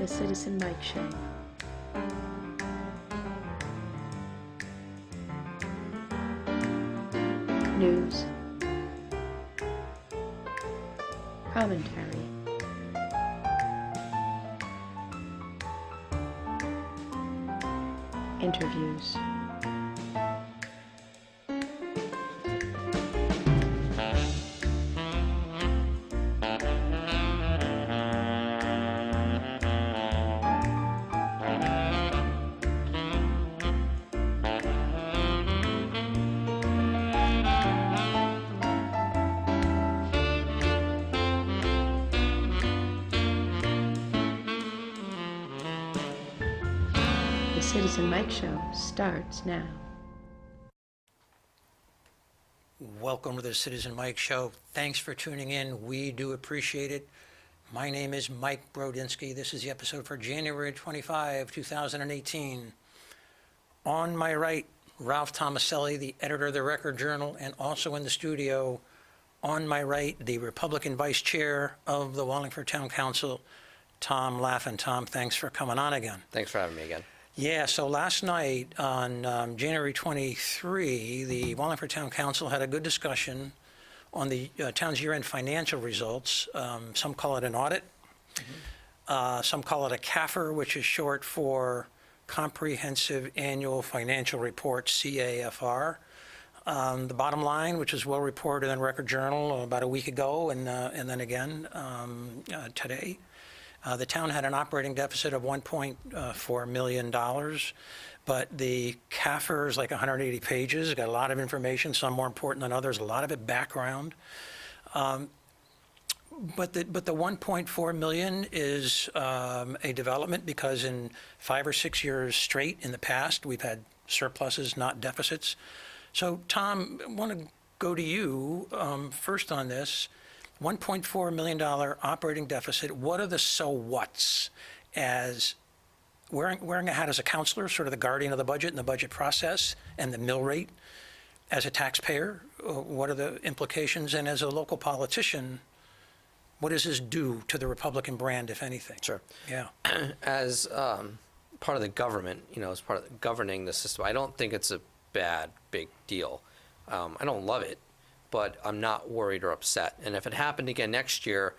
Citizen Mike Show. News. Commentary. Interviews. The Citizen Mike Show starts now. Welcome to the Citizen Mike Show. Thanks for tuning in. We do appreciate it. My name is Mike Brodinski. This is the episode for January 25, 2018. On my right, Ralph Tomaselli, the editor of the Record Journal, and also in the studio, on my right, the Republican Vice Chair of the Wallingford Town Council, Tom Laffin. Tom, thanks for coming on again. Thanks for having me again. Yeah, so last night on January 23, the Wallingford Town Council had a good discussion on the town's year-end financial results. Some call it an audit. Some call it a CAFR, which is short for Comprehensive Annual Financial Report, CAFR. The bottom line, which is well reported in Record Journal about a week ago and then again today. The town had an operating deficit of $1.4 million, but the CAFR is like 180 pages, got a lot of information, some more important than others, a lot of it background. But the $1.4 million is a development because in 5 or 6 years straight in the past, we've had surpluses, not deficits. So, Tom, I want to go to you first on this. $1.4 million operating deficit. What are the so whats as wearing a hat as a counselor, sort of the guardian of the budget and the budget process and the mill rate? As a taxpayer, what are the implications? And as a local politician, what does this do to the Republican brand, if anything? Sure. Yeah. As part of the government, as part of governing the system, I don't think it's a big deal. I don't love it, but I'm not worried or upset. And if it happened again next year,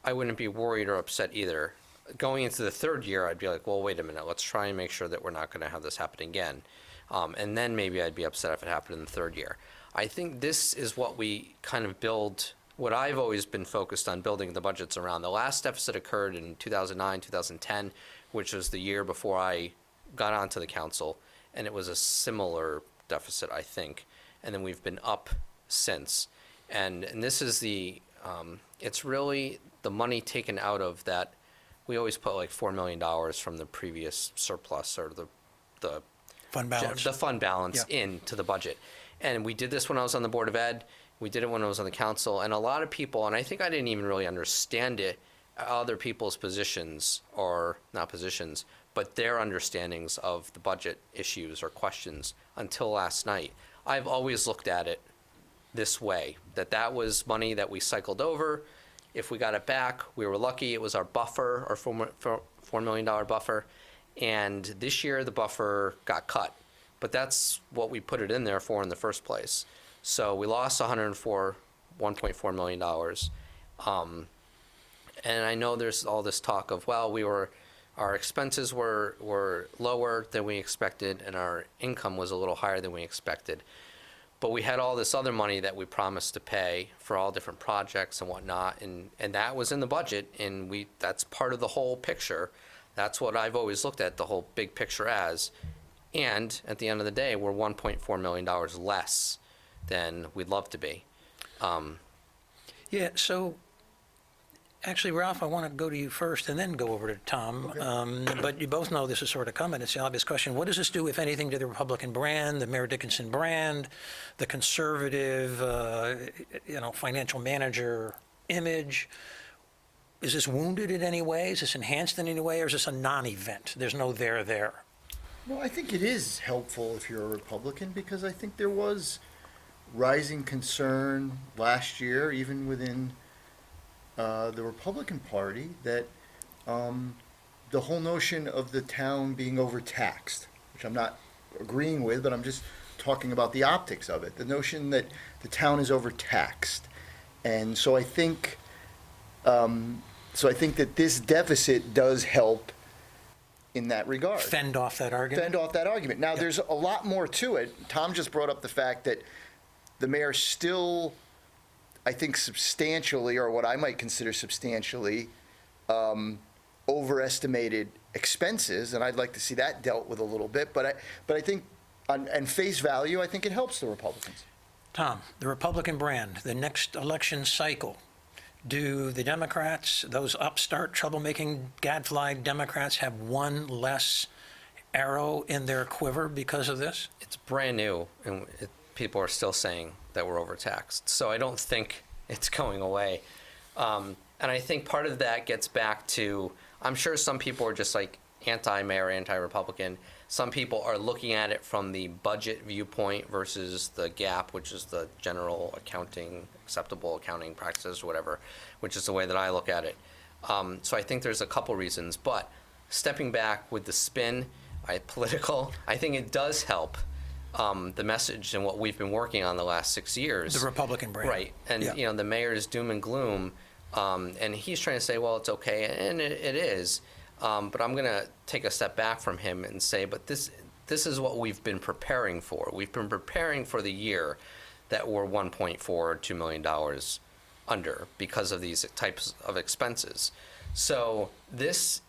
I wouldn't be worried or upset either. Going into the third year, I'd be like, well, wait a minute, let's try and make sure that we're not going to have this happen again. And then maybe I'd be upset if it happened in the third year. I think this is what we kind of build, what I've always been focused on building the budgets around. The last deficit occurred in 2009, 2010, which was the year before I got onto the council, and it was a similar deficit, I think. And then we've been up since. And this is it's really the money taken out of that. We always put like $4 million from the previous surplus or the Fund balance. The fund balance into the budget. And we did this when I was on the Board of Ed. We did it when I was on the council. And a lot of people, and I think I didn't even really understand it, other people's positions, or not positions, but their understandings of the budget issues or questions until last night. I've always looked at it this way, that was money that we cycled over. If we got it back, we were lucky. It was our buffer, our $4 million buffer. And this year, the buffer got cut. But that's what we put it in there for in the first place. So we lost $1.4 million. And I know there's all this talk of, well, our expenses were lower than we expected, and our income was a little higher than we expected. But we had all this other money that we promised to pay for all different projects and whatnot, and that was in the budget, and that's part of the whole picture. That's what I've always looked at the whole big picture as. And at the end of the day, we're $1.4 million less than we'd love to be. Yeah, so actually, Ralph, I want to go to you first and then go over to Tom. Okay. But you both know this is sort of coming. It's the obvious question. What does this do, if anything, to the Republican brand, the Mayor Dickinson brand, the conservative, financial manager image? Is this wounded in any way? Is this enhanced in any way? Or is this a non-event? There's no there. Well, I think it is helpful if you're a Republican, because I think there was rising concern last year, even within the Republican Party, that the whole notion of the town being overtaxed, which I'm not agreeing with, but I'm just talking about the optics of it. The notion that the town is overtaxed. And so I think that this deficit does help in that regard. Fend off that argument? Fend off that argument. Now, Yep. there's a lot more to it. Tom just brought up the fact that the mayor still, I think substantially, or what I might consider substantially, overestimated expenses, and I'd like to see that dealt with a little bit. But I think, on face value, I think it helps the Republicans. Tom, the Republican brand, the next election cycle, do the Democrats, those upstart, troublemaking, gadfly Democrats, have one less arrow in their quiver because of this? It's brand new, and people are still saying that we're overtaxed. So I don't think it's going away. And I think part of that gets back to, I'm sure some people are just like anti-mayor, anti-Republican. Some people are looking at it from the budget viewpoint versus the GAAP, which is the general accounting, acceptable accounting practices, whatever, which is the way that I look at it. So I think there's a couple reasons. But stepping back with the spin, political, I think it does help the message and what we've been working on the last 6 years. The Republican brand. Right. And, Yeah. the mayor's doom and gloom, and he's trying to say, well, it's okay, and it is. But I'm going to take a step back from him and say, but this is what we've been preparing for. We've been preparing for the year that we're $1.4 or $2 million under because of these types of expenses. So those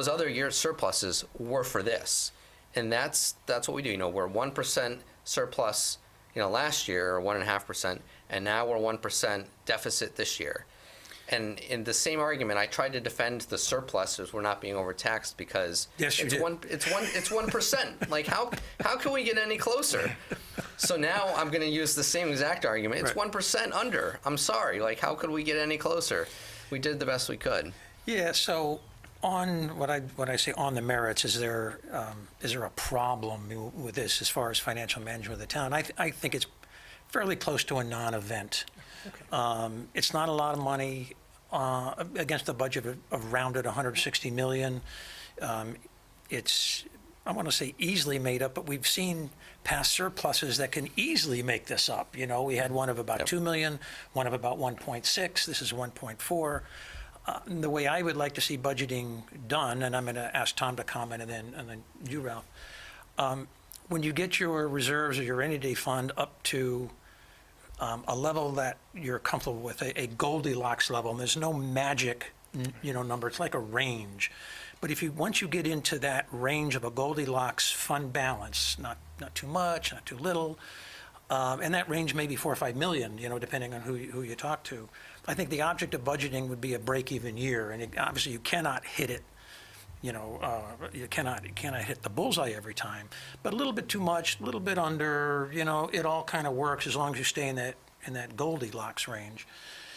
other years' surpluses were for this. And that's what we do. We're 1% surplus, last year, or 1.5%, and now we're 1% deficit this year. And in the same argument, I tried to defend the surplus as we're not being overtaxed because Yes, you it's did. 1%. Like how can we get any closer? So now I'm going to use the same exact argument. It's Right. 1% under. I'm sorry. Like how could we get any closer? We did the best we could. Yeah, so on what I say on the merits, is there a problem with this as far as financial management of the town? I think it's fairly close to a non-event. It's not a lot of money against the budget of rounded 160 million. It's, I want to say, easily made up, but we've seen past surpluses that can easily make this up. We had one of about Yep. 2 million, one of about 1.6. This is 1.4. The way I would like to see budgeting done, and I'm going to ask Tom to comment, and then you, Ralph. When you get your reserves or your rainy day fund up to a level that you're comfortable with, a Goldilocks level, and there's no magic, number. It's like a range. But once you get into that range of a Goldilocks fund balance, not too much, not too little, and that range may be 4 or 5 million, depending on who you talk to. I think the object of budgeting would be a break-even year, and obviously you cannot hit it. You cannot hit the bullseye every time, but a little bit too much, a little bit under, it all kind of works as long as you stay in that Goldilocks range.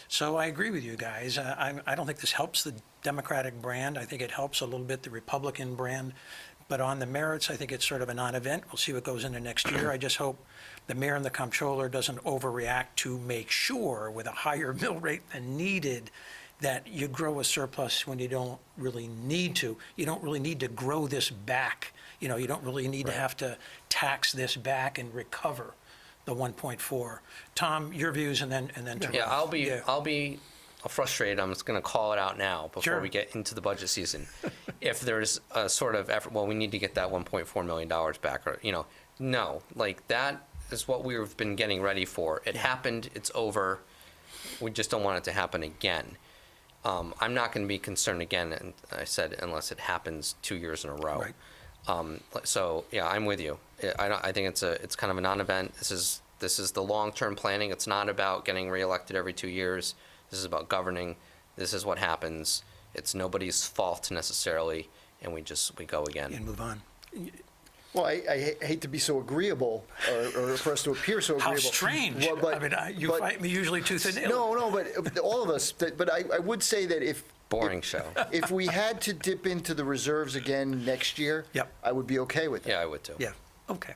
So I agree with you guys. I don't think this helps the Democratic brand. I think it helps a little bit the Republican brand, but on the merits, I think it's sort of a non-event. We'll see what goes into next year. I just hope the mayor and the comptroller doesn't overreact to make sure with a higher mill rate than needed that you grow a surplus when you don't really need to. You don't really need to grow this back. You don't really need to have to tax this back and recover the 1.4. Tom, your views, and then. Yeah, I'll be frustrated. I'm just going to call it out now before Sure. we get into the budget season. If there's a sort of effort, well, we need to get that $1.4 million back, or no, like that is what we've been getting ready for. It happened. It's over. We just don't want it to happen again. I'm not going to be concerned again, and I said, unless it happens 2 years in a row. Right. So yeah, I'm with you. I think it's kind of a non-event. This is the long-term planning. It's not about getting reelected every 2 years. This is about governing. This is what happens. It's nobody's fault necessarily, and we go again. And move on. Well, I hate to be so agreeable, or for us to appear so agreeable. How strange. Well, You fight me usually tooth and nail. No, but all of us. But I would say that Boring show. if we had to dip into the reserves again next year, Yep. I would be okay with that. Yeah, I would too. Yeah, okay.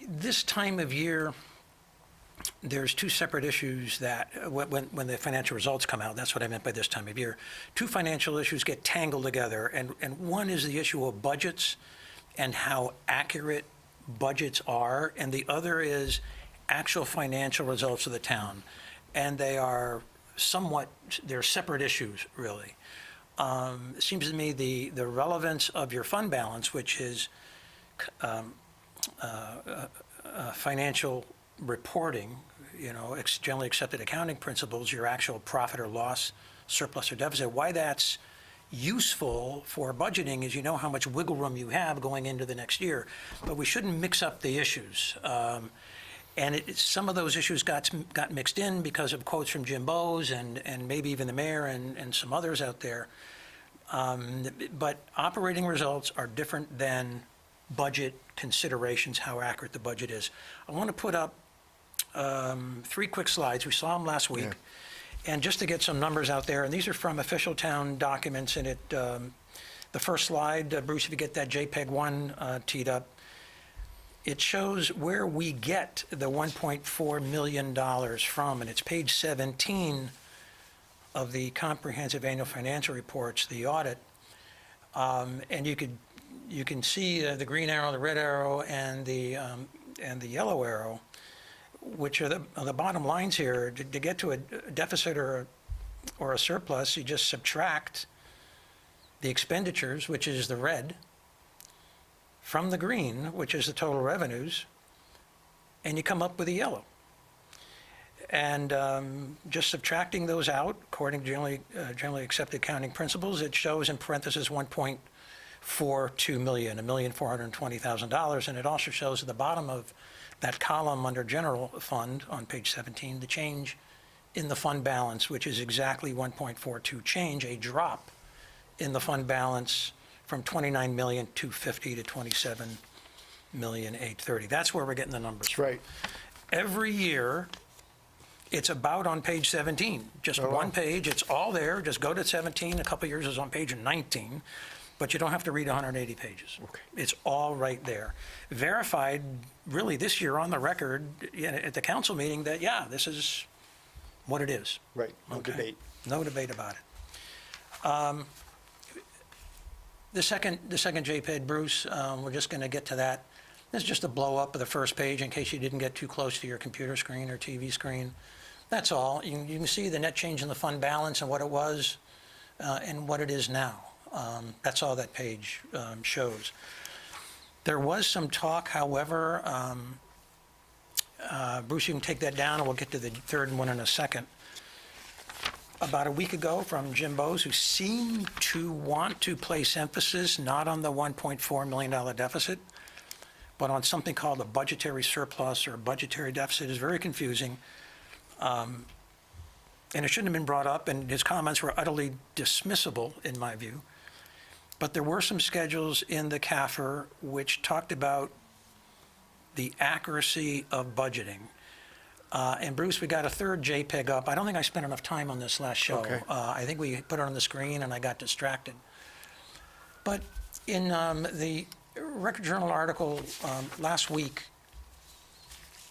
This time of year, there's two separate issues that, when the financial results come out, that's what I meant by this time of year. Two financial issues get tangled together, and one is the issue of budgets and how accurate budgets are, and the other is actual financial results of the town. And they are they're separate issues, really. It seems to me the relevance of your fund balance, which is financial reporting, generally accepted accounting principles, your actual profit or loss, surplus or deficit, why that's useful for budgeting is how much wiggle room you have going into the next year. But we shouldn't mix up the issues. And some of those issues got mixed in because of quotes from Jim Bowes and maybe even the mayor and some others out there. But operating results are different than budget considerations, how accurate the budget is. I want to put up 3 quick slides. We saw them last week. Yeah. And just to get some numbers out there, and these are from official town documents, and the first slide, Bruce, if you get that JPEG 1 teed up, it shows where we get the $1.4 million from, and it's page 17 of the comprehensive annual financial reports, the audit. And you can see the green arrow, the red arrow, and the yellow arrow, which are the bottom lines here. To get to a deficit or a surplus, you just subtract the expenditures, which is the red, from the green, which is the total revenues, and you come up with the yellow. And just subtracting those out, according to generally accepted accounting principles, it shows in parentheses 1.42 million, $1,420,000, and it also shows at the bottom of that column under general fund on page 17, the change in the fund balance, which is exactly 1.42 change, a drop in the fund balance from 29,250,000 to 27,830,000. That's where we're getting the numbers from. Right. Every year, it's about on page 17, just one page. It's all there. Just go to 17. A couple of years is on page 19, but you don't have to read 180 pages. Okay. It's all right there. Verified, really, this year on the record at the council meeting that, yeah, this is what it is. Right. No debate. No debate about it. The second JPEG, Bruce, we're just going to get to that. This is just a blow up of the first page in case you didn't get too close to your computer screen or TV screen. That's all. You can see the net change in the fund balance and what it was and what it is now. That's all that page shows. There was some talk, however, Bruce, you can take that down and we'll get to the third one in a second. About a week ago from Jim Bowes, who seemed to want to place emphasis not on the $1.4 million deficit, but on something called a budgetary surplus or a budgetary deficit. Is very confusing. And it shouldn't have been brought up, and his comments were utterly dismissible in my view. But there were some schedules in the CAFR which talked about the accuracy of budgeting. And Bruce, we got a third JPEG up. I don't think I spent enough time on this last show. Okay. I think we put it on the screen and I got distracted. But in the Record Journal article last week,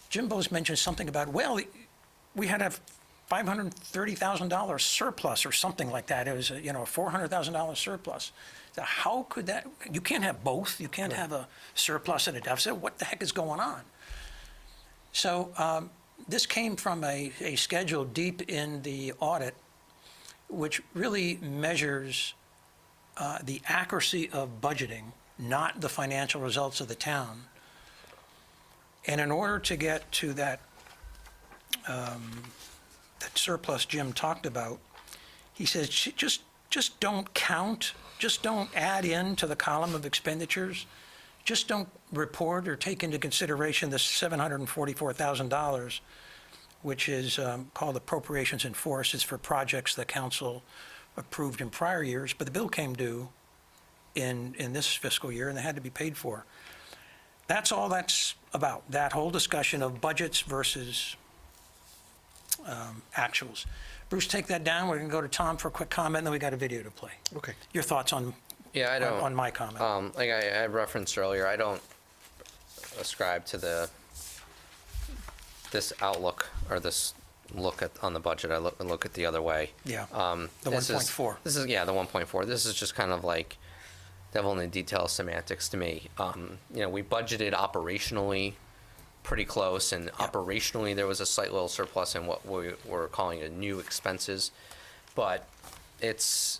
Jim Bowes mentioned something about, well, we had a $530,000 surplus or something like that. It was a $400,000 surplus. So how could that? You can't have both. You can't have a surplus and a deficit. What the heck is going on? So this came from a schedule deep in the audit, which really measures the accuracy of budgeting, not the financial results of the town. And in order to get to that surplus Jim talked about, he says, just don't count, just don't add in to the column of expenditures, just don't report or take into consideration the $744,000, which is called appropriations in force. It's for projects the council approved in prior years, but the bill came due in this fiscal year and they had to be paid for. That's all that's about, that whole discussion of budgets versus actuals. Bruce, take that down. We're going to go to Tom for a quick comment, and then we got a video to play. Okay. Your thoughts on on my comment? Like I referenced earlier, I don't ascribe to the this outlook or this look on the budget, I look at the other way. Yeah, the This is- 1.4. This is, yeah, the 1.4. This is just kind of like devil in the detail semantics to me. We budgeted operationally pretty close, and operationally there was a slight little surplus in what we were calling a new expenses, but it's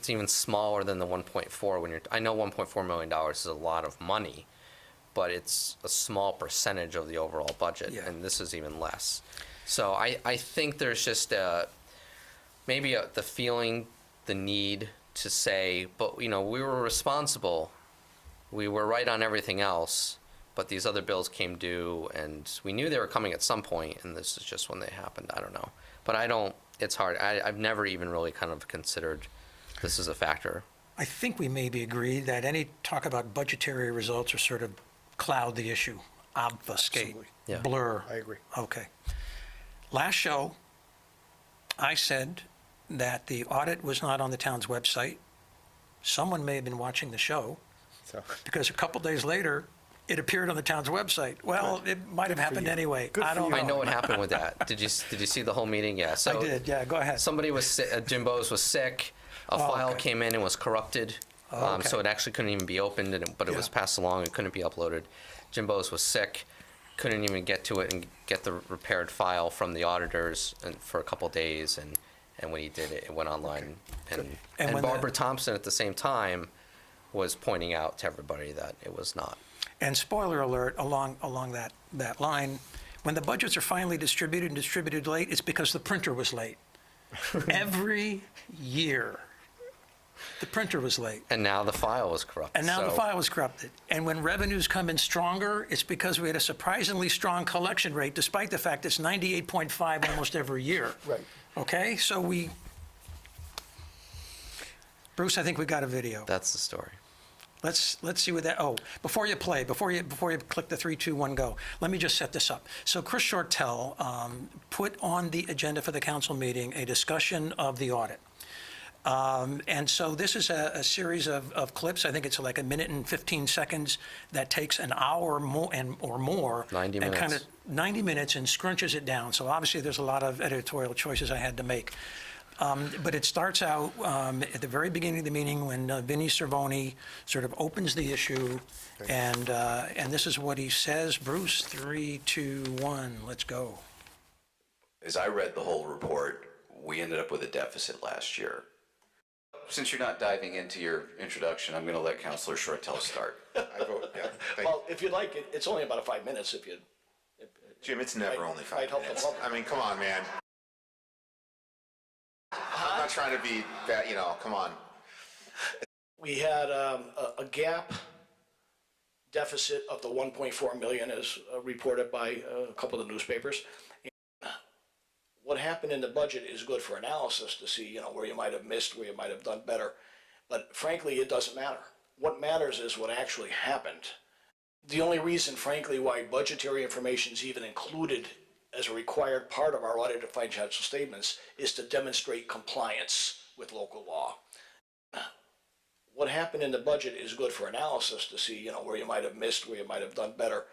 even smaller than the 1.4 when I know $1.4 million is a lot of money, but it's a small percentage of the overall budget, and this is even less. So I think there's just maybe the feeling, the need to say, but we were responsible, we were right on everything else, but these other bills came due, and we knew they were coming at some point, and this is just when they happened. I don't know, but it's hard. I've never even really kind of considered this as a factor. I think we maybe agree that any talk about budgetary results are sort of cloud the issue, obfuscate, Absolutely. Yeah. blur. I agree. Okay. Last show, I said that the audit was not on the town's website. Someone may have been watching the show, So, because a couple days later, it appeared on the town's website. Well, it might have happened you. anyway. Good I for don't you. know. I know what happened with that. Did you see the whole meeting? Yeah. So I did, yeah, go ahead. somebody was sick, Jim Bowes was sick. A file okay. came in and was corrupted, Okay. so it actually couldn't even be opened. But it was Yeah. passed along. It couldn't be uploaded. Jim Bowes was sick, couldn't even get to it and get the repaired file from the auditors for a couple days. And when he did it, it went online. And And when Barbara Thompson at the same time was pointing out to everybody that it was not. And spoiler alert, along that line, when the budgets are finally distributed and distributed late, it's because the printer was late. Every year, the printer was late. And now the file was corrupted. And now the so- file was corrupted. And when revenues come in stronger, it's because we had a surprisingly strong collection rate, despite the fact it's 98.5 almost every year. Right. Okay, so Bruce, I think we got a video. That's the story. Let's see what that. Oh, before you click the 3, 2, 1, go. Let me just set this up. So Chris Shortell put on the agenda for the council meeting a discussion of the audit. And so this is a series of clips. I think it's like 1 minute and 15 seconds that takes an hour or more. 90 and kind of minutes. 90 minutes and scrunches it down. So obviously there's a lot of editorial choices I had to make. But it starts out at the very beginning of the meeting when Vinnie Cervoni sort of opens the issue, and this is what he says. Bruce, 3, 2, 1, let's go. As I read the whole report, we ended up with a deficit last year. Since you're not diving into your introduction, I'm going to let Councilor Shortell start. I vote, yeah. Well, if you'd like, it's only about 5 minutes if you. Jim, it's never Might- only might 5 help the minutes. public. I mean, come on, man. I'm not trying to be bad, come on. We had a gap deficit of the 1.4 million as reported by a couple of the newspapers. And what happened in the budget is good for analysis to see, where you might have missed, where you might have done better. But frankly, it doesn't matter. What matters is what actually happened. The only reason, frankly, why budgetary information is even included as a required part of our audited financial statements is to demonstrate compliance with local law. What happened in the budget is good for analysis to see, where you might have missed, where you might have done better.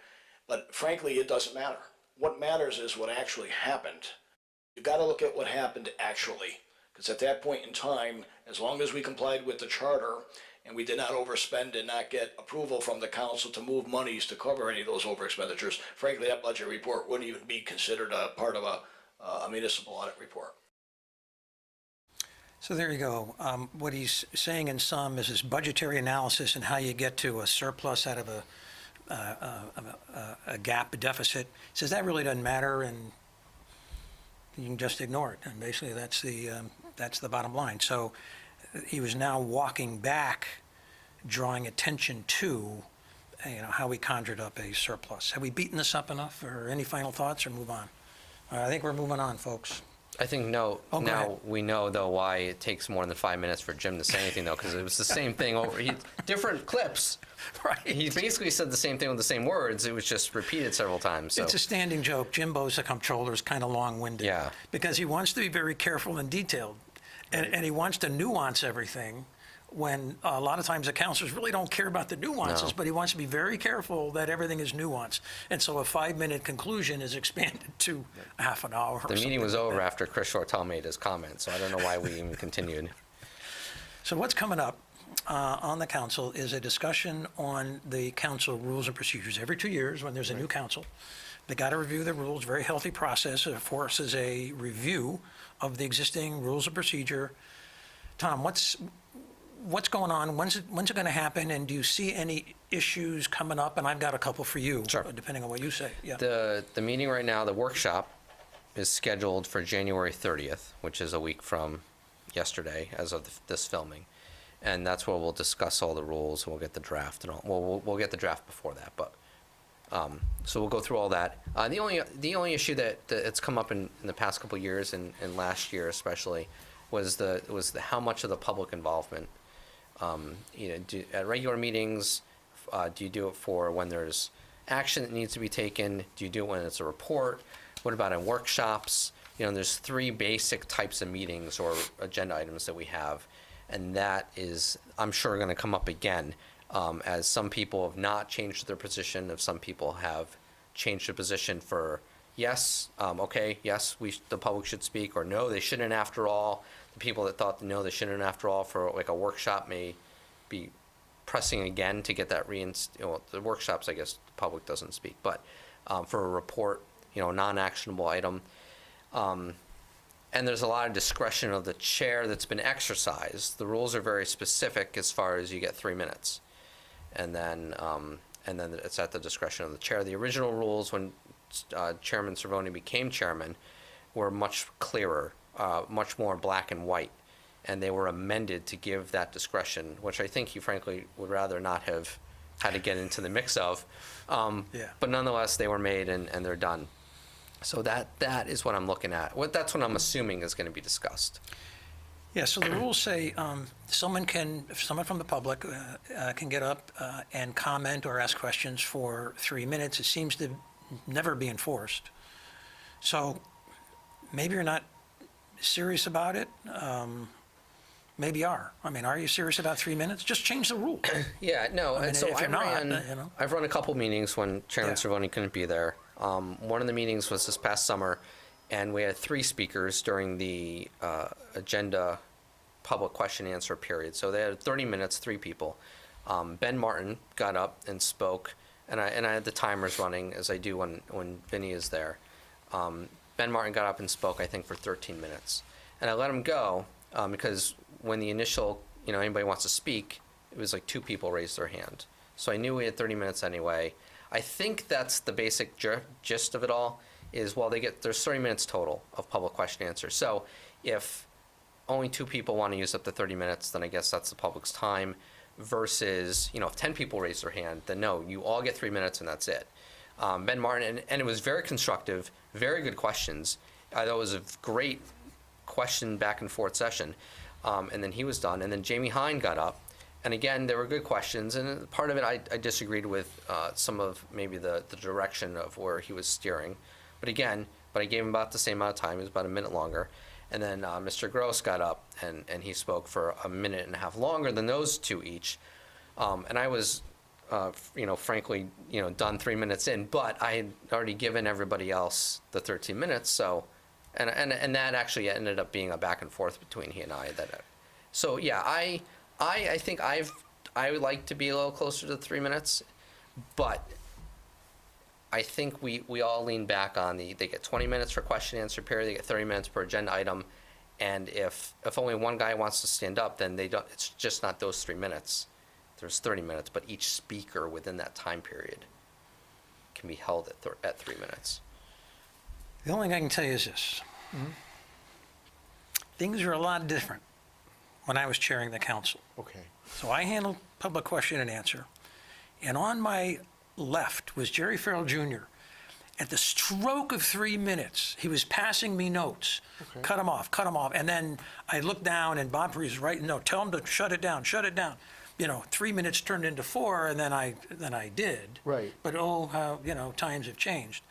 But frankly, it doesn't matter. What matters is what actually happened. You got to look at what happened actually, because at that point in time, as long as we complied with the charter and we did not overspend and not get approval from the council to move monies to cover any of those over expenditures, frankly, that budget report wouldn't even be considered a part of a municipal audit report. So there you go. What he's saying in sum is this budgetary analysis and how you get to a surplus out of a gap, a deficit. He says that really doesn't matter, and you can just ignore it. And basically, that's the bottom line. So he was now walking back, drawing attention to, how we conjured up a surplus. Have we beaten this up enough, or any final thoughts, or move on? I think we're moving on, folks. I think no. Oh, go now ahead. we know though why it takes more than 5 minutes for Jim to say anything though, because it was the same thing over different clips. Right. He basically said the same thing with the same words. It was just repeated several times. So It's a standing joke. Jim Bowes, the comptroller, is kind of long-winded. Yeah. Because he wants to be very careful and detailed, and he wants to nuance everything, when a lot of times the counselors really don't care about the nuances, No. but he wants to be very careful that everything is nuanced. And so a 5-minute conclusion is expanded to a half an hour or The meeting something was like over that. after Chris Shortell made his comment, so I don't know why we even continued. So what's coming up on the council is a discussion on the council rules and procedures. Every 2 years, when there's a new council, they got to review the rules, very healthy process. It forces a review of the existing rules of procedure. Tom, what's going on? When's it going to happen? And do you see any issues coming up? And I've got a couple for you, Sure. depending on what you say. Yeah. The meeting right now, the workshop, is scheduled for January 30th, which is a week from yesterday, as of this filming. And that's where we'll discuss all the rules, and we'll get the draft and all. Well, we'll get the draft before that, but so we'll go through all that. The only issue that's come up in the past couple of years, and last year especially, was the how much of the public involvement. At regular meetings, do you do it for when there's action that needs to be taken? Do you do it when it's a report? What about in workshops? There's 3 basic types of meetings or agenda items that we have, and that is, I'm sure, going to come up again, as some people have not changed their position, if some people have changed their position for yes, okay, yes, the public should speak, or no, they shouldn't after all. The people that thought no, they shouldn't after all for like a workshop may be pressing again to get that the workshops, I guess the public doesn't speak, but for a report, non-actionable item. And there's a lot of discretion of the chair that's been exercised. The rules are very specific as far as you get 3 minutes. And then it's at the discretion of the chair. The original rules, when Chairman Cervoni became chairman, were much clearer, much more black and white. And they were amended to give that discretion, which I think he frankly would rather not have had to get into the mix of. Yeah. But nonetheless, they were made and they're done. So that is what I'm looking at. That's what I'm assuming is going to be discussed. Yeah, so the rules say someone from the public can get up and comment or ask questions for 3 minutes. It seems to never be enforced. So maybe you're not serious about it. Maybe you are. I mean, are you serious about 3 minutes? Just change the rule. Yeah, no. I mean, and so if you're I've run a couple meetings when Chairman Yeah. Cervoni couldn't be there. One of the meetings was this past summer, and we had 3 speakers during the agenda public question answer period. So they had 30 minutes, 3 people. Ben Martin got up and spoke, and I had the timers running as I do when Vinny is there. Ben Martin got up and spoke, I think, for 13 minutes, and I let him go because when the initial, anybody wants to speak, it was like 2 people raised their hand. So I knew we had 30 minutes anyway. I think that's the basic gist of it all, is there's 30 minutes total of public question answer. So if only 2 people want to use up the 30 minutes, then I guess that's the public's time, versus, if 10 people raise their hand, then no, you all get 3 minutes and that's it. Ben Martin, and it was very constructive, very good questions. I thought it was a great question back and forth session. And then he was done, and then Jamie Hine got up. And again, there were good questions, and part of it I disagreed with some of maybe the direction of where he was steering. But I gave him about the same amount of time. It was about a minute longer. And then Mr. Gross got up, and he spoke for a minute and a half longer than those 2 each. And I was, frankly, done 3 minutes in, but I had already given everybody else the 13 minutes. So, and that actually ended up being a back and forth between he and I. So yeah, I think I would like to be a little closer to 3 minutes, but I think we all lean back on they get 20 minutes for question and answer period, they get 30 minutes per agenda item, and if only one guy wants to stand up, then it's just not those 3 minutes. There's 30 minutes, but each speaker within that time period can be held at 3 minutes. The only thing I can tell you is this. Mm-hmm. Things are a lot different when I was chairing the council. Okay. So I handled public question and answer. And on my left was Jerry Farrell Jr. At the stroke of 3 minutes, he was passing me notes. Okay. Cut him off. And then I looked down, and Bob Freeze was writing, no, tell him to shut it down. 3 minutes turned into 4, and then I did. Right. But how, times have changed.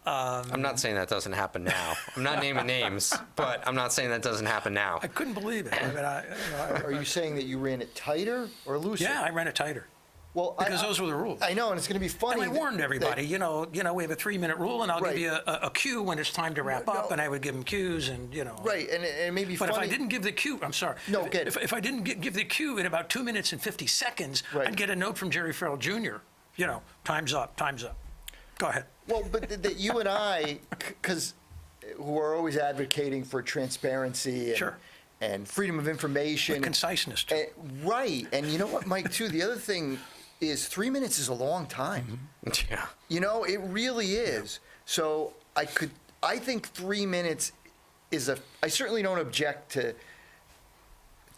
I'm not saying that doesn't happen now. I'm not naming names, but I'm not saying that doesn't happen now. I couldn't believe it. I mean, Are you saying that you ran it tighter or looser? yeah, I ran it tighter Well, because those were the rules. I know, and it's going to be funny. And I warned everybody, that- you know, we have a 3-minute rule, and I'll Right. give you a cue when it's time to wrap up, and I would give them cues, and, you know. Right, and it may be But funny. if I didn't give the cue, I'm sorry. No, get it. If I didn't give the cue in about 2 minutes and 50 seconds, Right. I'd get a note from Jerry Farrell Jr., you know, time's up, time's up. Go ahead. Well, but that you and I, because who are always advocating for transparency and, Sure. and freedom of information. Conciseness, too. Right, and you know what, Mike, too, the other thing is 3 minutes is a long time. Yeah. You know, it really is. So I think 3 minutes is I certainly don't object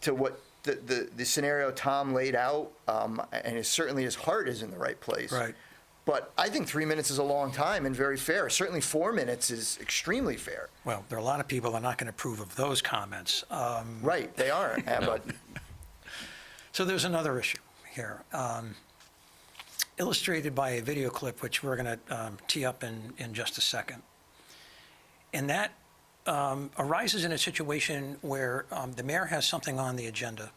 to what the scenario Tom laid out, and certainly his heart is in the right place. Right. But I think 3 minutes is a long time and very fair. Certainly 4 minutes is extremely fair. Well, there are a lot of people that are not going to approve of those comments. Right, they are. But So there's another issue here, illustrated by a video clip, which we're going to tee up in just a second. And that arises in a situation where the mayor has something on the agenda.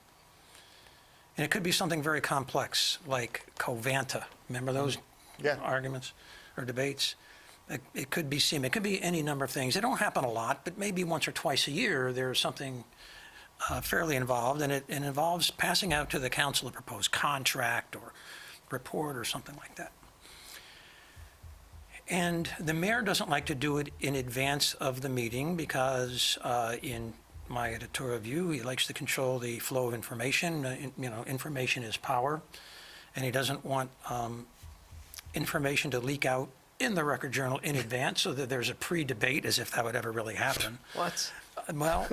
And it could be something very complex, like Covanta. Remember those Yeah. arguments or debates? It could be SEMA. It could be any number of things. They don't happen a lot, but maybe once or twice a year, there's something fairly involved, and it involves passing out to the council a proposed contract or report or something like that. And the mayor doesn't like to do it in advance of the meeting because, in my editorial view, he likes to control the flow of information. You know, information is power, and he doesn't want information to leak out in the Record Journal in advance so that there's a pre-debate, as if that would ever really happen. What? Well,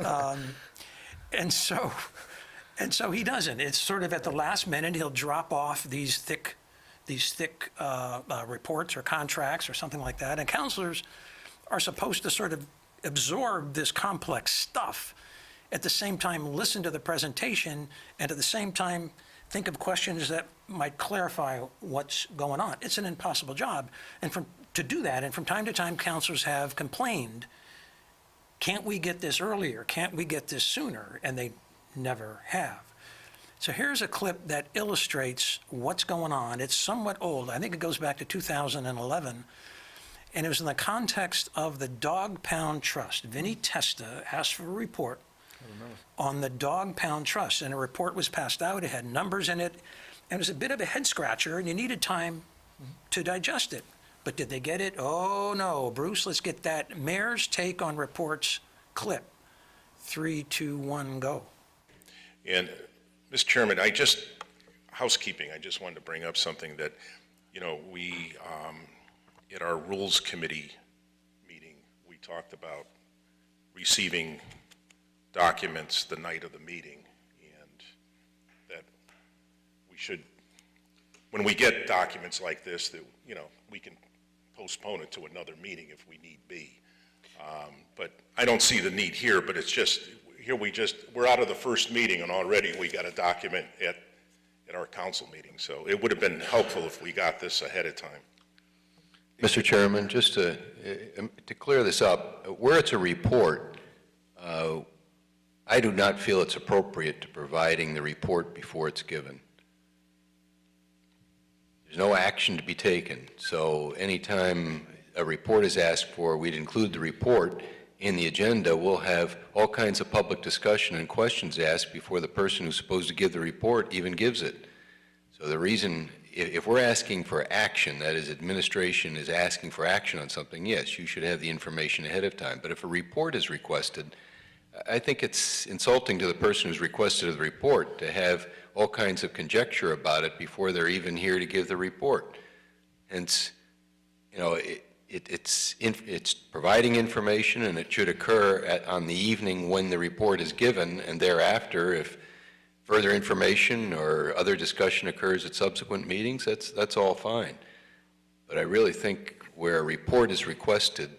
and so he doesn't. It's sort of at the last minute, he'll drop off these thick reports or contracts or something like that. And councilors are supposed to sort of absorb this complex stuff, at the same time listen to the presentation, and at the same time think of questions that might clarify what's going on. It's an impossible job. And to do that, and from time to time, councilors have complained, can't we get this earlier? Can't we get this sooner? And they never have. So here's a clip that illustrates what's going on. It's somewhat old. I think it goes back to 2011. And it was in the context of the Dog Pound Trust. Vinnie Testa asked for a report on the Dog Pound Trust. And a report was passed out. It had numbers in it. And it was a bit of a head scratcher, and you needed time to digest it. But did they get it? Oh, no. Bruce, let's get that mayor's take on reports clip. 3, 2, 1, go. And, Mr. Chairman, housekeeping, I just wanted to bring up something that, you know, we, at our Rules Committee meeting, we talked about receiving documents the night of the meeting, and that we should, when we get documents like this, that, you know, we can postpone it to another meeting if we need be. But I don't see the need here, but it's just, here we're out of the first meeting and already we got a document at our council meeting. So it would have been helpful if we got this ahead of time. Mr. Chairman, just to clear this up, where it's a report, I do not feel it's appropriate to providing the report before it's given. There's no action to be taken. So anytime a report is asked for, we'd include the report in the agenda. We'll have all kinds of public discussion and questions asked before the person who's supposed to give the report even gives it. So the reason, if we're asking for action, that is, administration is asking for action on something, yes, you should have the information ahead of time. But if a report is requested, I think it's insulting to the person who's requested the report to have all kinds of conjecture about it before they're even here to give the report. Hence, you know, it's providing information, and it should occur on the evening when the report is given, and thereafter, if further information or other discussion occurs at subsequent meetings, that's all fine. But I really think where a report is requested,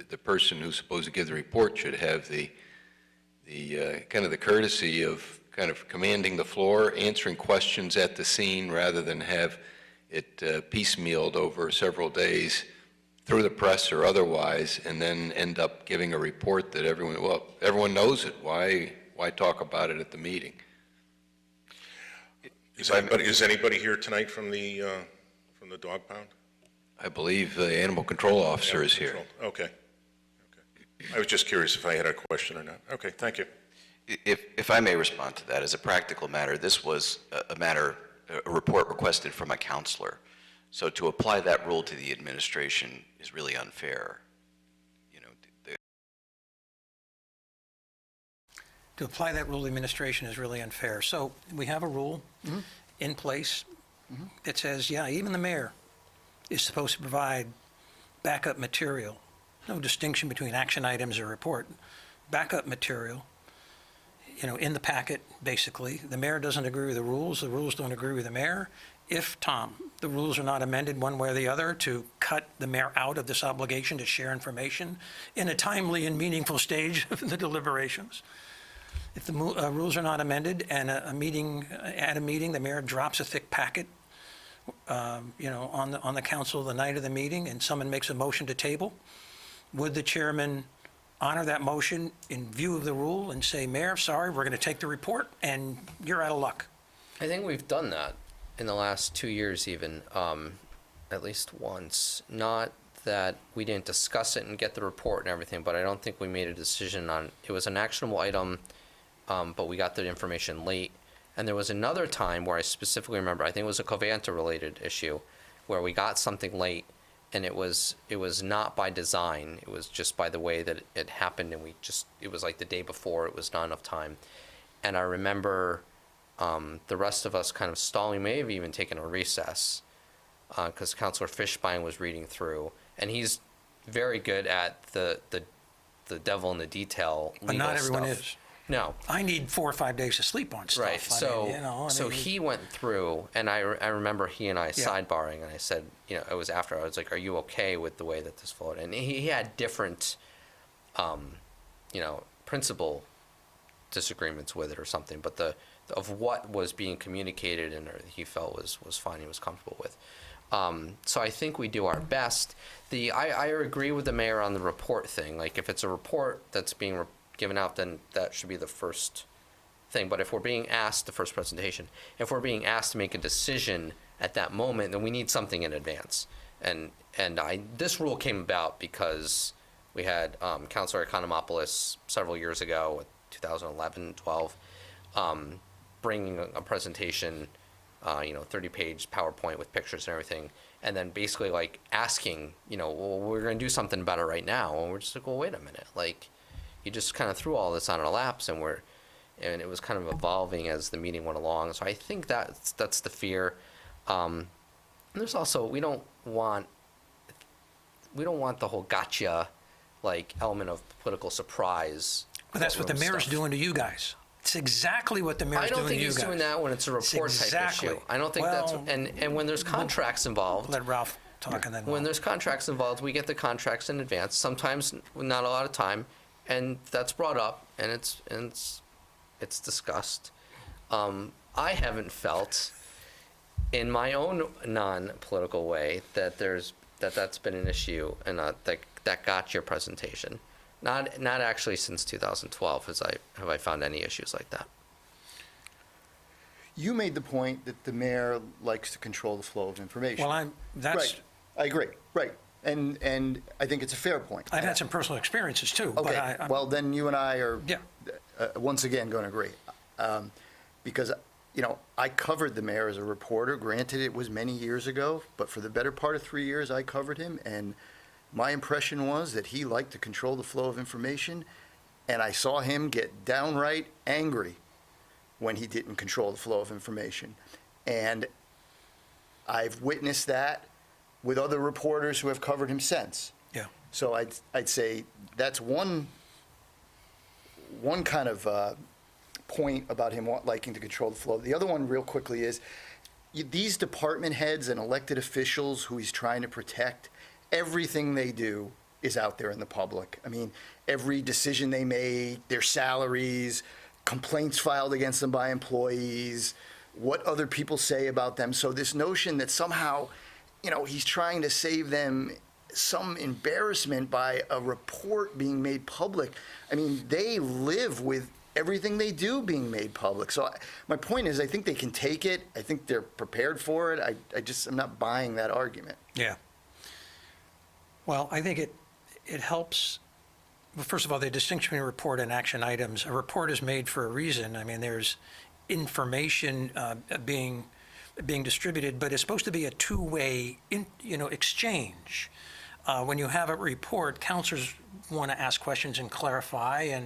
the person who's supposed to give the report should have the kind of the courtesy of kind of commanding the floor, answering questions at the scene, rather than have it piecemealed over several days through the press or otherwise, and then end up giving a report that everyone knows it. Why talk about it at the meeting? Is anybody here tonight from the dog pound? I believe the animal control officer Animal is here. control. Okay. I was just curious if I had a question or not. Okay, thank you. If I may respond to that, as a practical matter, this was a report requested from a counselor. So to apply that rule to the administration is really unfair. You know, To apply that rule to administration is really unfair. So we have a rule in place that says, yeah, even the mayor is supposed to provide backup material. No distinction between action items or report. Backup material, in the packet, basically. The mayor doesn't agree with the rules don't agree with the mayor. If, Tom, the rules are not amended one way or the other to cut the mayor out of this obligation to share information in a timely and meaningful stage of the deliberations, if the rules are not amended and at a meeting, the mayor drops a thick packet, on the council the night of the meeting, and someone makes a motion to table, would the chairman honor that motion in view of the rule and say, Mayor, sorry, we're going to take the report, and you're out of luck? I think we've done that in the last 2 years even, at least once. Not that we didn't discuss it and get the report and everything, but I don't think we made a decision on, it was an actionable item, but we got the information late. And there was another time where I specifically remember, I think it was a Covanta-related issue, where we got something late, and it was not by design. It was just by the way that it happened, and it was like the day before, it was not enough time. And I remember the rest of us kind of stalling, may have even taken a recess, because Councilor Fishbein was reading through, and he's very good at the devil in the detail legal But not everyone stuff. is. No. I need 4 or 5 days of sleep on stuff. Right. So he went through, and I remember he and I sidebarring, and I said, it was after, I was like, are you okay with the way that this flowed? And he had different, principal disagreements with it or something, but of what was being communicated and he felt was fine, he was comfortable with. So I think we do our best. I agree with the mayor on the report thing. Like, if it's a report that's being given out, then that should be the first thing. But if we're being asked, the first presentation, if we're being asked to make a decision at that moment, then we need something in advance. And this rule came about because we had Councilor Economopoulos several years ago, 2011, 12, bringing a presentation, 30-page PowerPoint with pictures and everything, and then basically like asking, well, we're going to do something about it right now. And we're just like, well, wait a minute, like, you just kind of threw all this on our laps, and it was kind of evolving as the meeting went along. So I think that's the fear. And there's also, we don't want the whole gotcha like element of political surprise. But that's what the mayor's doing to you guys. It's exactly what the mayor's doing to you guys. I don't think he's doing that when it's a report type issue. I don't think that's, and when there's contracts involved. Let Ralph talk and then. When there's contracts involved, we get the contracts in advance. Sometimes not a lot of time. And that's brought up, and it's discussed. I haven't felt, in my own non-political way, that's been an issue, and that got your presentation. Not actually since 2012 have I found any issues like that. You made the point that the mayor likes to control the flow of information. Well, Right. I agree. Right. And I think it's a fair point. I've had some personal experiences too. Okay, but well, then you and I are, once again, going to agree. Because, I covered the mayor as a reporter. Granted, it was many years ago, but for the better part of 3 years, I covered him. And my impression was that he liked to control the flow of information. And I saw him get downright angry when he didn't control the flow of information. And I've witnessed that with other reporters who have covered him since. Yeah. So I'd say that's one kind of point about him liking to control the flow. The other one, real quickly, is these department heads and elected officials who he's trying to protect, everything they do is out there in the public. I mean, every decision they make, their salaries, complaints filed against them by employees, what other people say about them. So this notion that somehow, he's trying to save them some embarrassment by a report being made public. I mean, they live with everything they do being made public. So my point is, I think they can take it. I think they're prepared for it. I'm not buying that argument. Yeah. Well, I think it helps. Well, first of all, the distinction between a report and action items. A report is made for a reason. I mean, there's information being distributed, but it's supposed to be a two-way, exchange. When you have a report, counselors want to ask questions and clarify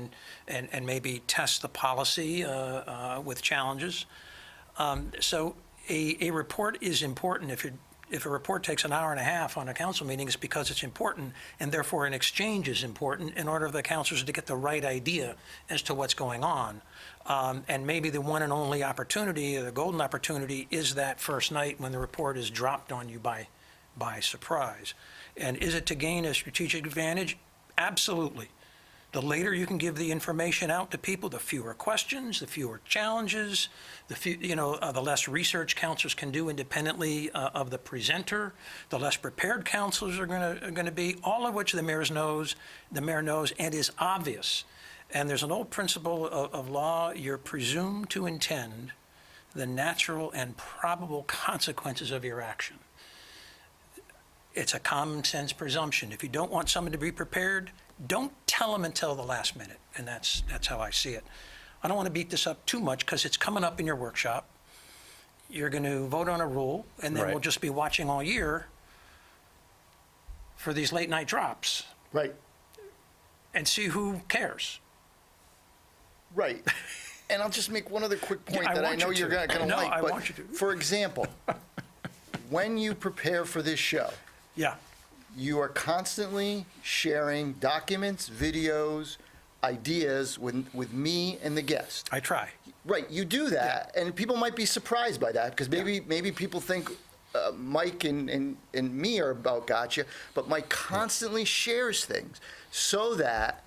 and maybe test the policy with challenges. So a report is important. If a report takes an hour and a half on a council meeting, it's because it's important, and therefore an exchange is important in order for the councilors to get the right idea as to what's going on. And maybe the one and only opportunity, the golden opportunity, is that first night when the report is dropped on you by surprise. And is it to gain a strategic advantage? Absolutely. The later you can give the information out to people, the fewer questions, the fewer challenges, the less research counselors can do independently of the presenter, the less prepared counselors are going to be, all of which the mayor knows and is obvious. And there's an old principle of law: you're presumed to intend the natural and probable consequences of your action. It's a common sense presumption. If you don't want someone to be prepared, don't tell them until the last minute, and that's how I see it. I don't want to beat this up too much because it's coming up in your workshop. You're going to vote on a rule, and then we'll just be watching all year for these late night drops. Right. And see who cares. Right. And I'll just make one other quick point that I know you're going to like. No, I but want you to. For example, when you prepare for this show, Yeah. you are constantly sharing documents, videos, ideas with me and the guest. I try. Right, you do that, and people might be surprised by that, because maybe people think Mike and me are about gotcha, but Mike constantly shares things so that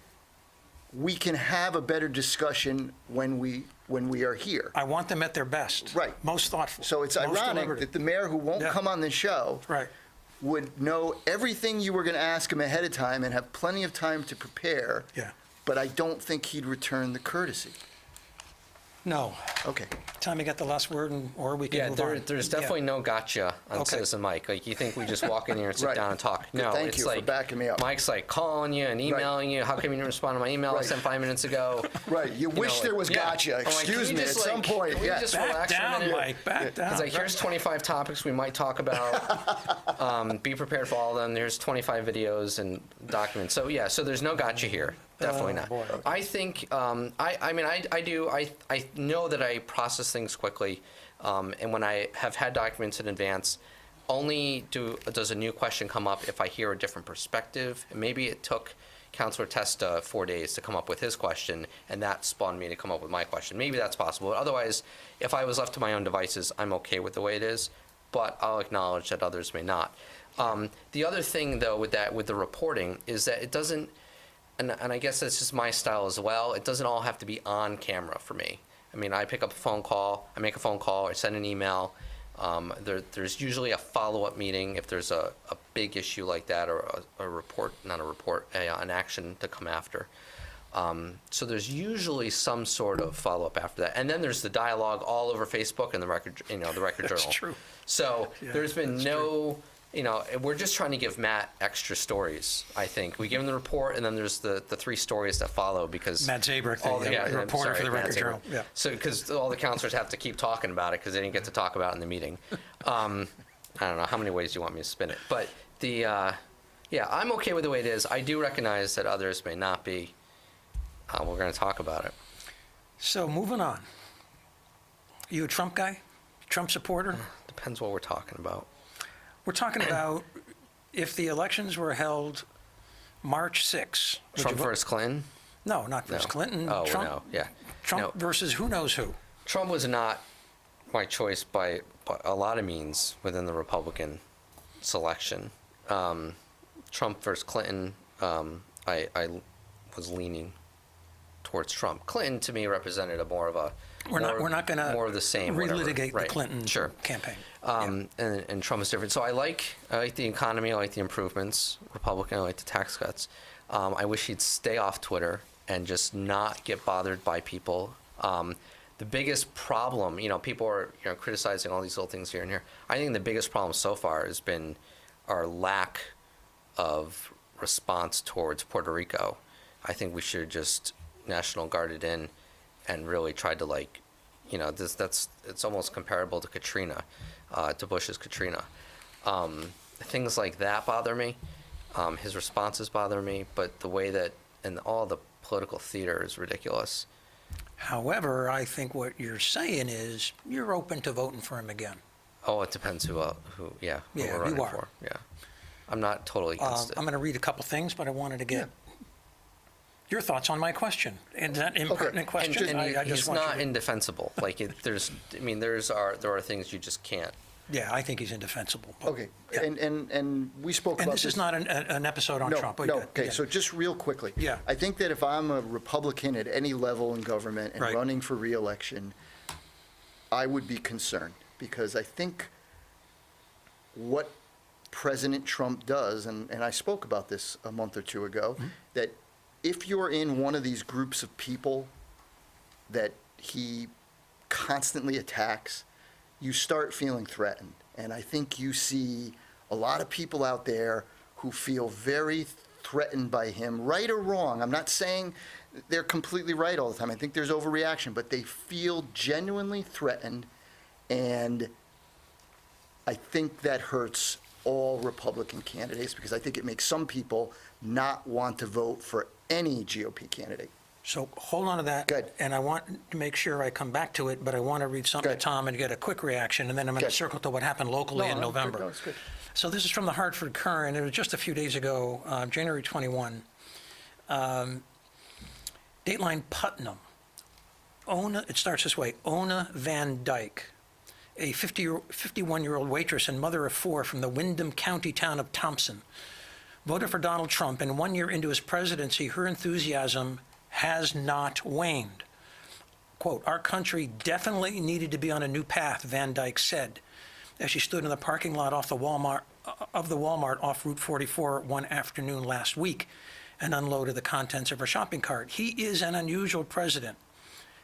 we can have a better discussion when we are here. I want them at their best. Right. Most thoughtful. So it's most ironic deliberative. that the mayor who won't come on the show Right. would know everything you were going to ask him ahead of time and have plenty of time to prepare. Yeah. But I don't think he'd return the courtesy. No. Okay. Tommy got the last word, or we can move on. There's definitely no gotcha on Okay. Citizen Mike. Like, you think we just walk in here and sit Right. down and talk. Good, No, thank it's you for like backing me up. Mike's like calling you and emailing you. How come you didn't respond to my email I Right. sent 5 minutes ago? Right. You wish there was gotcha. I'm like, Excuse can you me, just, at some point, Can we yeah. just Back relax for a down, minute? Mike. Back down. It's like, here's 25 topics we might talk about. Be prepared for all of them. There's 25 videos and documents. So yeah, so there's no gotcha here. Definitely not. boy. I think, I know that I process things quickly. And when I have had documents in advance, only does a new question come up if I hear a different perspective. And maybe it took Councilor Testa 4 days to come up with his question, and that spawned me to come up with my question. Maybe that's possible. But otherwise, if I was left to my own devices, I'm okay with the way it is. But I'll acknowledge that others may not. The other thing, though, with the reporting is that it doesn't, and I guess that's just my style as well, it doesn't all have to be on camera for me. I mean, I pick up a phone call, I make a phone call, I send an email. There's usually a follow-up meeting if there's a big issue like that, or an action to come after. So there's usually some sort of follow-up after that. And then there's the dialogue all over Facebook and the Record Journal. That's true. So Yeah, there's been that's no, we're just trying to give Matt extra stories, I think. We give him the report, and then there's the 3 stories that follow, because Matt Zabrak, the reporter for the Record Journal. Yeah. So, because all the counselors have to keep talking about it because they didn't get to talk about it in the meeting. I don't know how many ways you want me to spin it, but I'm okay with the way it is. I do recognize that others may not be. We're going to talk about it. So moving on. You a Trump guy? Trump supporter? Depends what we're talking about. We're talking about if the elections were held March 6th. would Trump you vote? versus Clinton? No, not versus No. Clinton. Oh, Trump, no, yeah. Trump No. versus who knows who. Trump was not my choice by a lot of means within the Republican selection. Trump versus Clinton, I was leaning towards Trump. Clinton, to me, represented a more of We're not going to more of the same. whatever. relitigate the Right. Clinton Sure. campaign. And Trump is different. So I like the economy. I like the improvements. Republican. I like the tax cuts. I wish he'd stay off Twitter and just not get bothered by people. The biggest problem, people are criticizing all these little things here and here. I think the biggest problem so far has been our lack of response towards Puerto Rico. I think we should just National Guarded in and really tried to it's almost comparable to Katrina, to Bush's Katrina. Things like that bother me. His responses bother me, but the way that, and all the political theater is ridiculous. However, I think what you're saying is you're open to voting for him again. Oh, it depends who Yeah, we're running you are. for. Yeah. I'm not totally against it. I'm going to read a couple things, but I wanted to get your thoughts on my question. And that impertinent question, And I just he's want not you to... indefensible. There are things you just can't. Yeah, I think he's indefensible. but- Okay, Yeah. and we spoke And about this is not an episode on No, Trump. no, okay, so just real quickly. Yeah. I think that if I'm a Republican at any level in government and Right. running for reelection, I would be concerned, because I think what President Trump does, and I spoke about this a month or two ago, that if you're in one of these groups of people that he constantly attacks, you start feeling threatened. And I think you see a lot of people out there who feel very threatened by him, right or wrong. I'm not saying they're completely right all the time. I think there's overreaction, but they feel genuinely threatened, and I think that hurts all Republican candidates, because I think it makes some people not want to vote for any GOP candidate. So hold on to that. Good. And I want to make sure I come back to it, but I want to read something to Good. Tom and get a quick reaction, and then I'm going to Good. circle to what happened locally in November. No, it's good. So this is from the Hartford Courant. It was just a few days ago, January 21. Dateline Putnam. It starts this way. Ona Van Dyke, a 51-year-old waitress and mother of four from the Windham County town of Thompson, voted for Donald Trump, and 1 year into his presidency, her enthusiasm has not waned. Quote, "Our country definitely needed to be on a new path," Van Dyke said, as she stood in the parking lot of the Walmart off Route 44 one afternoon last week and unloaded the contents of her shopping cart. He is an unusual president.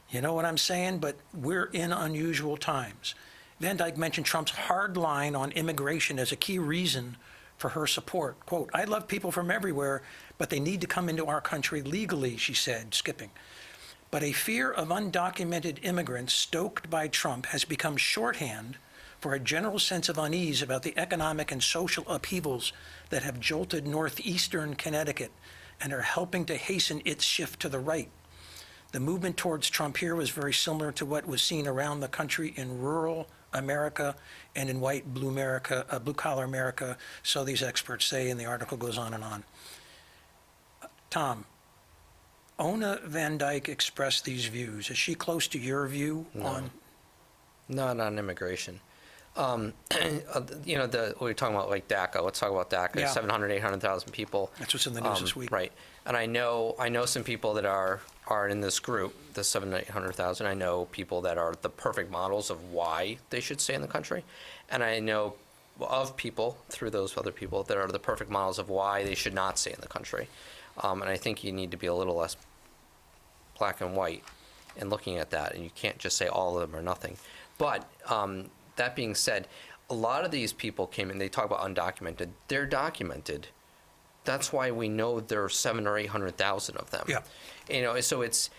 You know what I'm saying? But we're in unusual times. Van Dyke mentioned Trump's hard line on immigration as a key reason for her support. Quote, "I love people from everywhere, but they need to come into our country legally," she said, skipping. But a fear of undocumented immigrants stoked by Trump has become shorthand for a general sense of unease about the economic and social upheavals that have jolted northeastern Connecticut and are helping to hasten its shift to the right. The movement towards Trump here was very similar to what was seen around the country in rural America and in white blue-collar America, so these experts say, and the article goes on and on. Tom, Ona Van Dyke expressed these views. Is she close to your view on? Not on immigration. We were talking about like DACA. Let's talk about DACA. Yeah. 700, 800,000 people. That's what's in the news this week. Right. And I know some people that are in this group, the 700, 800,000. I know people that are the perfect models of why they should stay in the country. And I know of people, through those other people, that are the perfect models of why they should not stay in the country. And I think you need to be a little less black and white in looking at that. And you can't just say all of them or nothing. But that being said, a lot of these people came in, they talk about undocumented. They're documented. That's why we know there are 700,000 or 800,000 of them. Yeah. So it's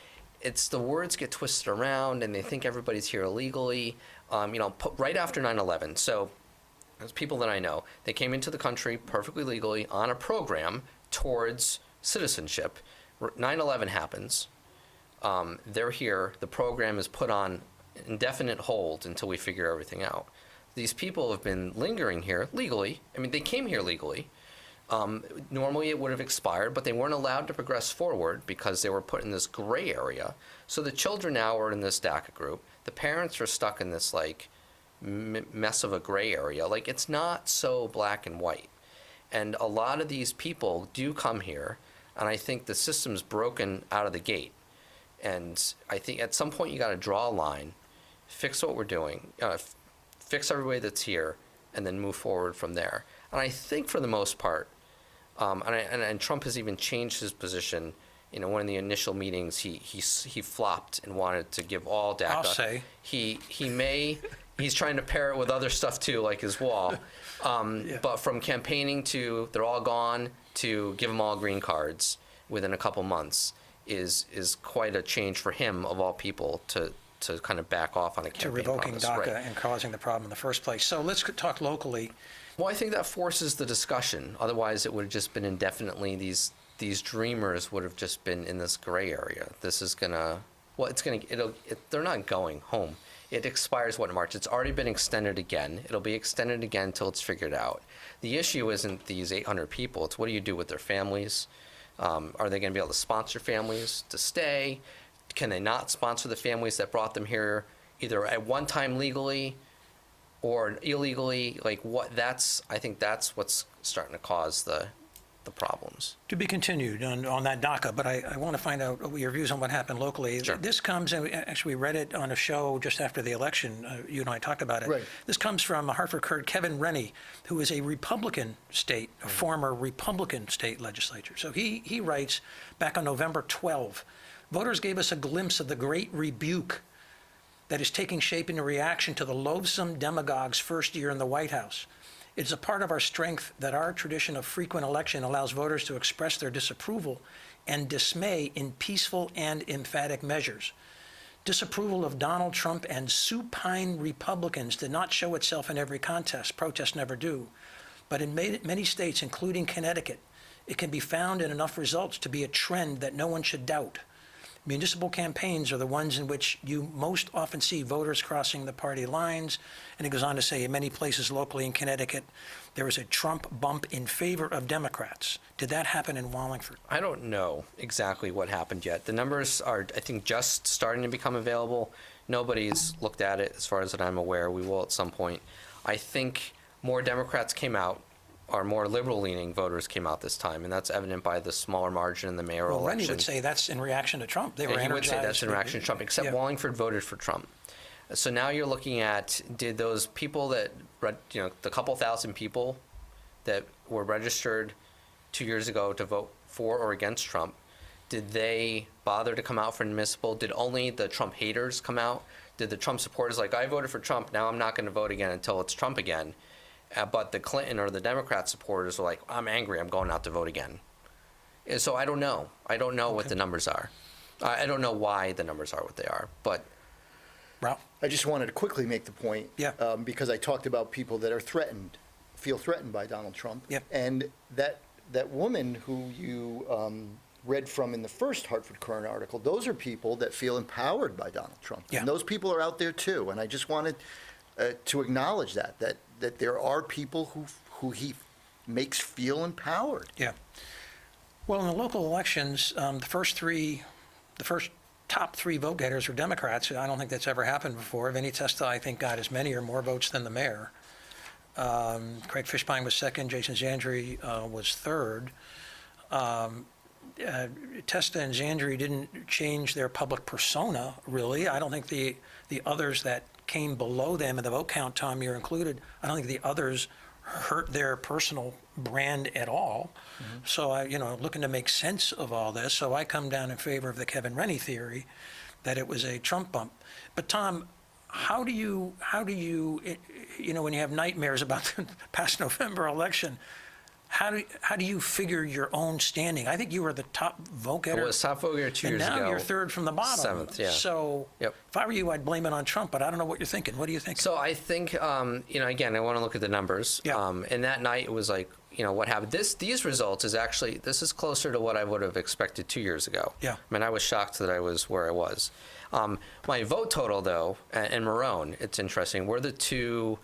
the words get twisted around, and they think everybody's here illegally. Right after 9/11. So there's people that I know. They came into the country perfectly legally on a program towards citizenship. 9/11 happens. They're here. The program is put on indefinite hold until we figure everything out. These people have been lingering here legally. I mean, they came here legally. Normally it would have expired, but they weren't allowed to progress forward because they were put in this gray area. So the children now are in this DACA group. The parents are stuck in this mess of a gray area. It's not so black and white. And a lot of these people do come here, and I think the system's broken out of the gate. And I think at some point you got to draw a line, fix what we're doing, fix everybody that's here, and then move forward from there. And I think for the most part, and Trump has even changed his position. You know, one of the initial meetings, he flopped and wanted to give all DACA. I'll say. He's trying to pair it with other stuff too, like his wall. But from campaigning to they're all gone to give them all green cards within a couple months is quite a change for him, of all people, to kind of back off on a campaign To revoking promise. DACA Right. and causing the problem in the first place. So let's talk locally. Well, I think that forces the discussion. Otherwise, it would have just been indefinitely. These dreamers would have just been in this gray area. This is gonna. Well, they're not going home. It expires, in March? It's already been extended again. It'll be extended again until it's figured out. The issue isn't these 800 people. It's what do you do with their families? Are they going to be able to sponsor families to stay? Can they not sponsor the families that brought them here, either at one time legally or illegally? Like I think that's what's starting to cause the problems. To be continued on that DACA, but I want to find out your views on what happened locally. Sure. This comes, and actually we read it on a show just after the election. You and I talked about it. Right. This comes from Hartford Court Kevin Rennie, who is a Republican state, a former Republican state legislator. So he writes, back on November 12, voters gave us a glimpse of the great rebuke that is taking shape in reaction to the loathsome demagogue's first year in the White House. It is a part of our strength that our tradition of frequent election allows voters to express their disapproval and dismay in peaceful and emphatic measures. Disapproval of Donald Trump and supine Republicans did not show itself in every contest. Protests never do. But in many states, including Connecticut, it can be found in enough results to be a trend that no one should doubt. Municipal campaigns are the ones in which you most often see voters crossing the party lines. And it goes on to say, in many places locally in Connecticut, there is a Trump bump in favor of Democrats. Did that happen in Wallingford? I don't know exactly what happened yet. The numbers are, I think, just starting to become available. Nobody's looked at it as far as that I'm aware. We will at some point. I think more Democrats came out, or more liberal-leaning voters came out this time, and that's evident by the smaller margin in the mayoral Well, Rennie election. would say that's in reaction to Trump. They were He would energized. say that's in reaction to Trump, except Yeah. Wallingford voted for Trump. So now you're looking at, did those people that, the couple thousand people that were registered 2 years ago to vote for or against Trump, did they bother to come out for municipal? Did only the Trump haters come out? Did the Trump supporters, like, I voted for Trump, now I'm not going to vote again until it's Trump again? But the Clinton or the Democrat supporters were like, I'm angry, I'm going out to vote again. And so I don't know. I don't know what the numbers are. I don't know why the numbers are what they are, but... Ralph? I just wanted to quickly make the point. Yeah. Because I talked about people that are threatened, feel threatened by Donald Trump. Yep. And that woman who you read from in the first Hartford Courant article, those are people that feel empowered by Donald Trump. Yeah. And those people are out there too. And I just wanted to acknowledge that there are people who he makes feel empowered. Yeah. Well, in the local elections, the first top three vote getters were Democrats. I don't think that's ever happened before. Vinny Testa, I think, got as many or more votes than the mayor. Craig Fishbein was second. Jason Zandri was third. Testa and Zandri didn't change their public persona, really. I don't think the others that came below them in the vote count, Tom, you're included, I don't think the others hurt their personal brand at all. Mm-hmm. So looking to make sense of all this. So I come down in favor of the Kevin Rennie theory that it was a Trump bump. But Tom, how do you, when you have nightmares about the past November election, how do you figure your own standing? I think you were the top vote getter. I was top vote getter 2 years ago. And now you're third from the bottom. Seventh, yeah. So Yep. If I were you, I'd blame it on Trump, but I don't know what you're thinking. What do you think? So I think, again, I want to look at the numbers. Yeah. And that night it was like, what happened. These results this is closer to what I would have expected 2 years ago. Yeah. I mean, I was shocked that I was where I was. My vote total, though, and Marone, it's interesting, we're the two,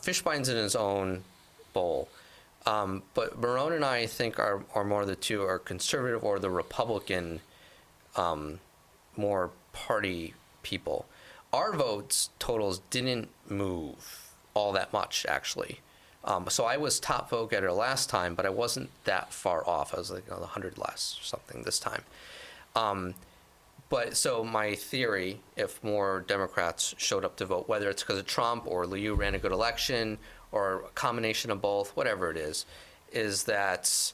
Fishbein's in his own bowl. But Marone and I think are more the two are conservative or the Republican, more party people. Our votes totals didn't move all that much, actually. So I was top vote getter last time, but I wasn't that far off. I was like 100 less or something this time. But so my theory, if more Democrats showed up to vote, whether it's because of Trump or Liu ran a good election or a combination of both, whatever it is that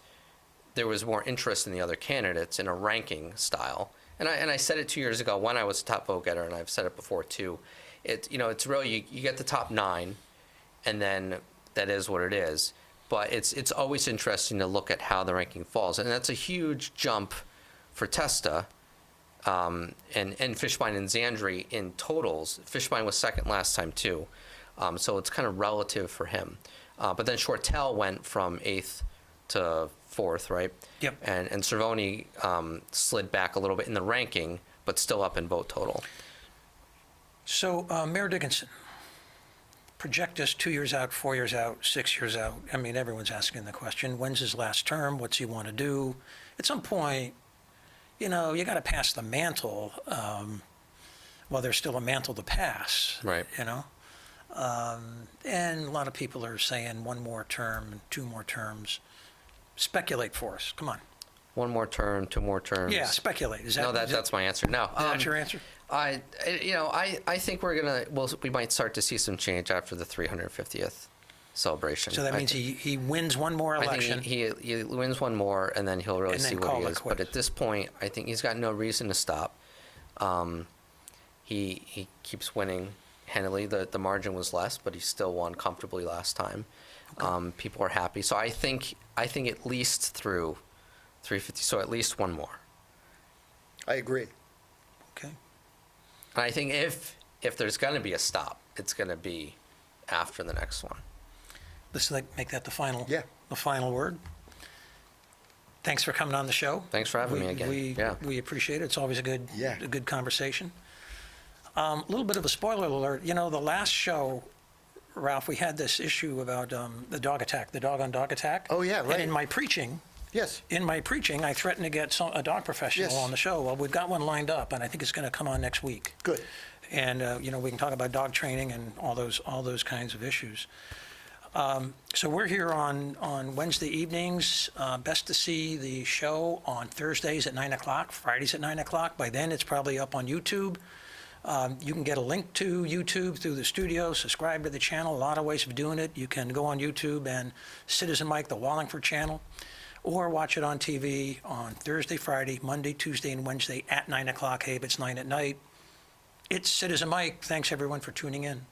there was more interest in the other candidates in a ranking style. And I said it 2 years ago when I was a top vote getter, and I've said it before too. It's really, you get the top 9, and then that is what it is. But it's always interesting to look at how the ranking falls. And that's a huge jump for Testa, and Fishbein and Zandri in totals. Fishbein was second last time too. So it's kind of relative for him. But then Shortell went from 8th to 4th, right? Yep. And Cervoni slid back a little bit in the ranking, but still up in vote total. So, Mayor Dickinson, project us 2 years out, 4 years out, 6 years out. I mean, everyone's asking the question, when's his last term? What's he want to do? At some point, you got to pass the mantle. Well, there's still a mantle to pass. Right. And a lot of people are saying one more term and 2 more terms. Speculate for us. Come on. 1 more term, 2 more terms. Yeah, speculate. That's my answer. No. Is that your answer? I think we might start to see some change after the 350th celebration. So that means he wins one more election. I think he wins one more, and then he'll really see what he is. But at this point, I think he's got no reason to stop. He keeps winning handily. The margin was less, but he still won comfortably last time. Okay. People are happy. So I think at least through 350. So at least 1 more. I agree. Okay. And I think if there's going to be a stop, it's going to be after the next one. Let's make that the final. Yeah. The final word. Thanks for coming on the show. Thanks for having me again. We appreciate it. It's always a good conversation. A little bit of a spoiler alert. The last show, Ralph, we had this issue about the dog attack, the dog-on-dog attack. Oh, yeah, right. And in my preaching, Yes. I threatened to get a dog professional on the show. Well, we've got one lined up, and I think it's going to come on next week. Good. And we can talk about dog training and all those kinds of issues. So we're here on Wednesday evenings. Best to see the show on Thursdays at 9 o'clock, Fridays at 9 o'clock. By then, it's probably up on YouTube. You can get a link to YouTube through the studio, subscribe to the channel, a lot of ways of doing it. You can go on YouTube and Citizen Mike, the Wallingford channel, or watch it on TV on Thursday, Friday, Monday, Tuesday, and Wednesday at 9 o'clock. Hey, if it's 9 at night, it's Citizen Mike. Thanks, everyone, for tuning in.